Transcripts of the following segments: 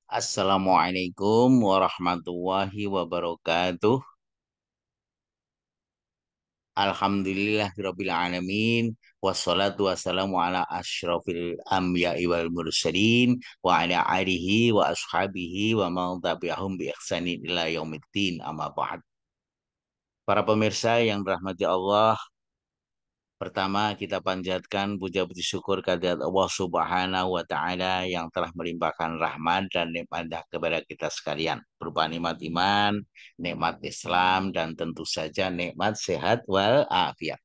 Assalamualaikum warahmatullahi wabarakatuh. Alhamdulillahirabbil alamin wassalatu wassalamu ala asyrafil anbiya'i wal mursalin wa ala alihi wa ashabihi wa man tabi'ahum bi ihsanin ila yaumiddin amma ba'd. Para pemirsa yang dirahmati Allah, pertama, kita panjatkan puja-puji syukur kehadirat Allah Subhanahu wa Ta'ala yang telah melimpahkan rahmat dan nikmat kepada kita sekalian, berupa nikmat iman, nikmat Islam, dan tentu saja nikmat sehat wal afiat.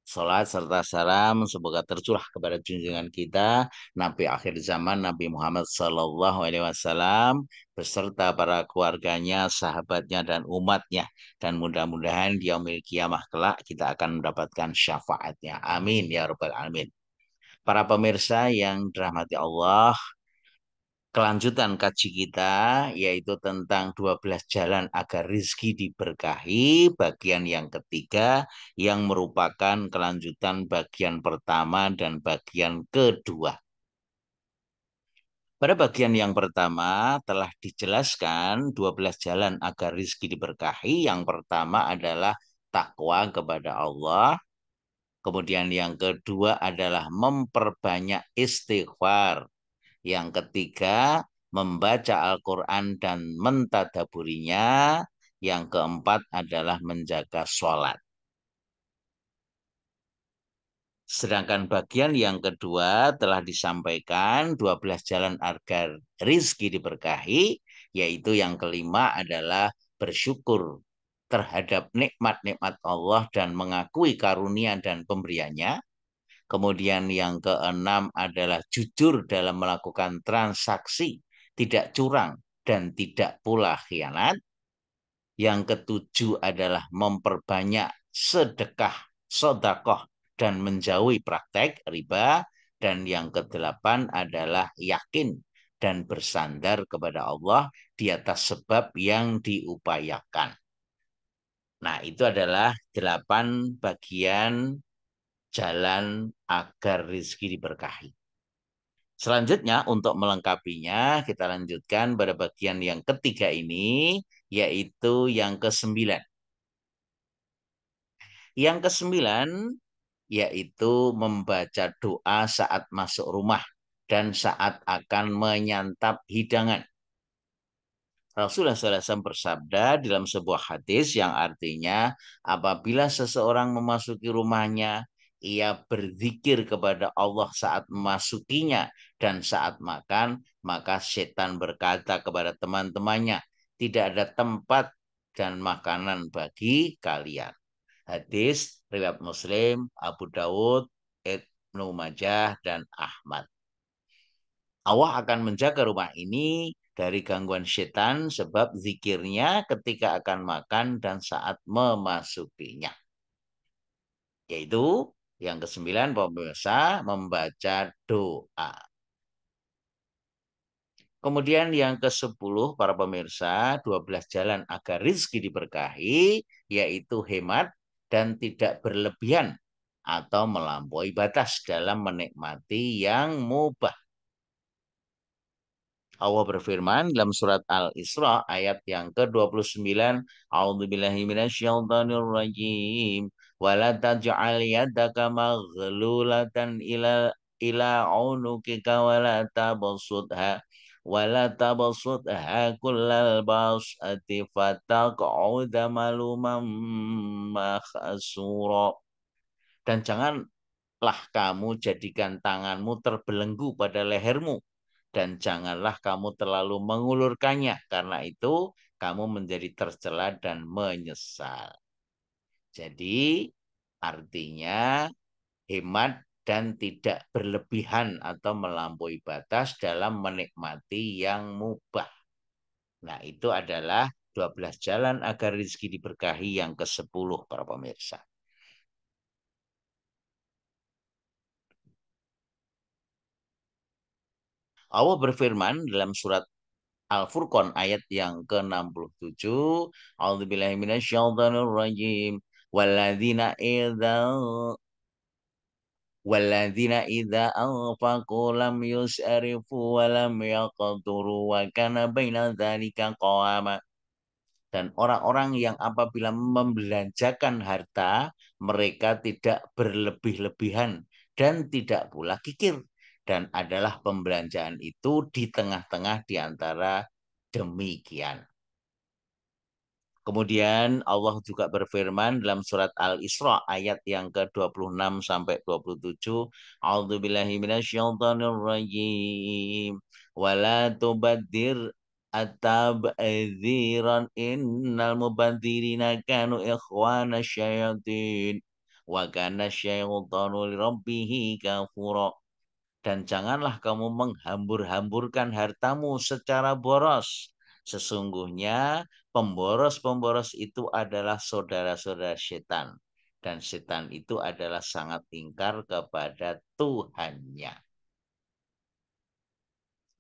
Salat serta salam semoga tercurah kepada junjungan kita Nabi akhir zaman Nabi Muhammad Sallallahu Alaihi Wasallam beserta para keluarganya, sahabatnya dan umatnya, dan mudah-mudahan di yaumil kiamah kelak kita akan mendapatkan syafaatnya. Amin ya rabbal alamin. Para pemirsa yang dirahmati Allah, kelanjutan kaji kita yaitu tentang 12 jalan agar rizki diberkahi, bagian yang ketiga yang merupakan kelanjutan bagian pertama dan bagian kedua. Pada bagian yang pertama telah dijelaskan 12 jalan agar rizki diberkahi. Yang pertama adalah takwa kepada Allah. Kemudian yang kedua adalah memperbanyak istighfar. Yang ketiga, membaca Al-Quran dan mentadaburinya. Yang keempat adalah menjaga sholat. Sedangkan bagian yang kedua telah disampaikan 12 jalan agar rizki diberkahi, yaitu yang kelima adalah bersyukur terhadap nikmat-nikmat Allah dan mengakui karunia dan pemberiannya. Kemudian yang keenam adalah jujur dalam melakukan transaksi, tidak curang dan tidak pula khianat. Yang ketujuh adalah memperbanyak sedekah, sodakoh, dan menjauhi praktek riba. Dan yang kedelapan adalah yakin dan bersandar kepada Allah di atas sebab yang diupayakan. Nah, itu adalah 8 bagian jalan agar rizki diberkahi. Selanjutnya untuk melengkapinya kita lanjutkan pada bagian yang ketiga ini, yaitu yang kesembilan. Yang kesembilan yaitu membaca doa saat masuk rumah dan saat akan menyantap hidangan. Rasulullah SAW bersabda dalam sebuah hadis yang artinya apabila seseorang memasuki rumahnya, ia berzikir kepada Allah saat memasukinya dan saat makan, maka setan berkata kepada teman-temannya, tidak ada tempat dan makanan bagi kalian. Hadis riwayat Muslim, Abu Dawud, Ibnu Majah, dan Ahmad. Allah akan menjaga rumah ini dari gangguan setan sebab zikirnya ketika akan makan dan saat memasukinya. Yaitu yang kesembilan, pemirsa, membaca doa. Kemudian yang ke-10, para pemirsa, 12 jalan agar rizki diberkahi, yaitu hemat dan tidak berlebihan atau melampaui batas dalam menikmati yang mubah. Allah berfirman dalam surat Al-Isra ayat yang ke-29, A'udzubillahi minasyaitonirrajim. Wala taj'al yadaka maghlulatan ila unukika wala tabsutha kullal basati fataq'uda maluman makhsura. Dan janganlah kamu jadikan tanganmu terbelenggu pada lehermu, dan janganlah kamu terlalu mengulurkannya, karena itu kamu menjadi tercela dan menyesal. Jadi artinya hemat dan tidak berlebihan atau melampaui batas dalam menikmati yang mubah. Nah, itu adalah 12 jalan agar rezeki diberkahi yang ke-10, para pemirsa. Allah berfirman dalam surat Al-Furqan ayat yang ke-67, A'udzubillahi minasyaitonirrajim. Walladzina idza Walladzina idza anfaqu lam yusrifu wa lam yaqturu wa kana baina dzalika qawama. Dan orang-orang yang apabila membelanjakan harta, mereka tidak berlebih-lebihan dan tidak pula kikir. Dan adalah pembelanjaan itu di tengah-tengah di antara demikian. Kemudian Allah juga berfirman dalam surat Al-Isra ayat yang ke-26 sampai 27. A'udzubillahi minasyaitonirrajim. Wala tubaddir at-tabdziran innal mubadzirina kanu ikhwana syayatin wa kana syaitanu lirabbih kafura. Dan janganlah kamu menghambur-hamburkan hartamu secara boros. Sesungguhnya pemboros-pemboros itu adalah saudara-saudara setan. Dan setan itu adalah sangat ingkar kepada Tuhannya.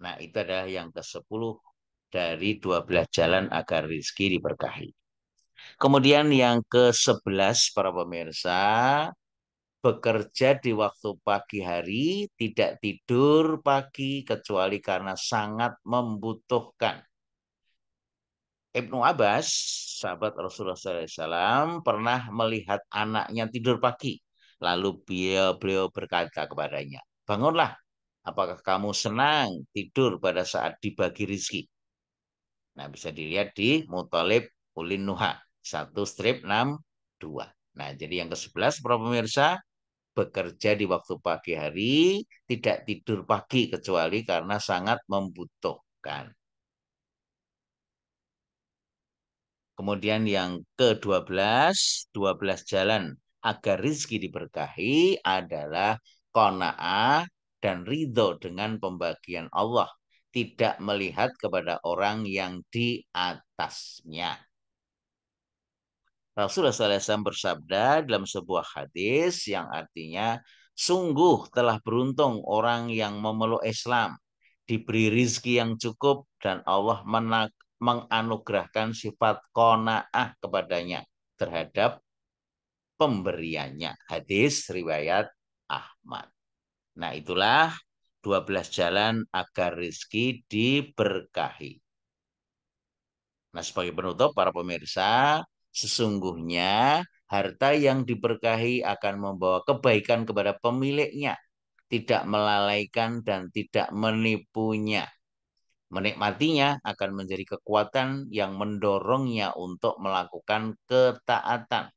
Nah, itu adalah yang ke-10 dari 12 jalan agar rizki diberkahi. Kemudian yang ke-11 para pemirsa, bekerja di waktu pagi hari, tidak tidur pagi kecuali karena sangat membutuhkan. Ibnu Abbas, sahabat Rasulullah SAW, pernah melihat anaknya tidur pagi. Lalu beliau berkata kepadanya, bangunlah, apakah kamu senang tidur pada saat dibagi rizki? Nah, bisa dilihat di Muthalib Ulin Nuha, 1/62. Nah, jadi yang ke-11, para pemirsa, bekerja di waktu pagi hari, tidak tidur pagi kecuali karena sangat membutuhkan. Kemudian yang ke-12, 12 jalan agar rizki diberkahi adalah qanaah dan ridho dengan pembagian Allah. Tidak melihat kepada orang yang di atasnya. Rasulullah SAW bersabda dalam sebuah hadis yang artinya, sungguh telah beruntung orang yang memeluk Islam, diberi rizki yang cukup, dan Allah menganugerahkan sifat qanaah kepadanya terhadap pemberiannya. Hadis riwayat Ahmad. Nah, itulah 12 jalan agar rizki diberkahi. Nah, sebagai penutup, para pemirsa, sesungguhnya harta yang diberkahi akan membawa kebaikan kepada pemiliknya, tidak melalaikan dan tidak menipunya. Menikmatinya akan menjadi kekuatan yang mendorongnya untuk melakukan ketaatan,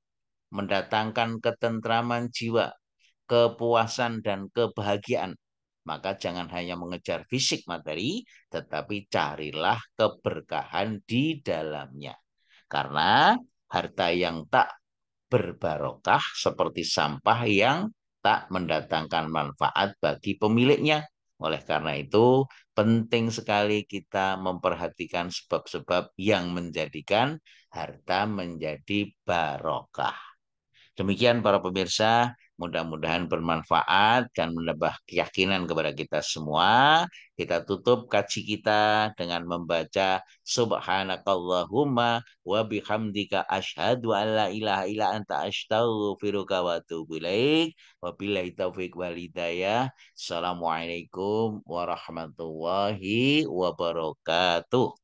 mendatangkan ketentraman jiwa, kepuasan, dan kebahagiaan. Maka jangan hanya mengejar fisik materi, tetapi carilah keberkahan di dalamnya. Karena harta yang tak berbarokah seperti sampah yang tak mendatangkan manfaat bagi pemiliknya. Oleh karena itu, penting sekali kita memperhatikan sebab-sebab yang menjadikan harta menjadi barokah. Demikian para pemirsa, mudah-mudahan bermanfaat dan menambah keyakinan kepada kita semua. Kita tutup kaji kita dengan membaca Subhanakallahumma wa bihamdika asyhadu an la ilaha illa anta astaghfiruka wa atubu ilaik. Wabillahi taufiq wal hidayah. Assalamualaikum warahmatullahi wabarakatuh.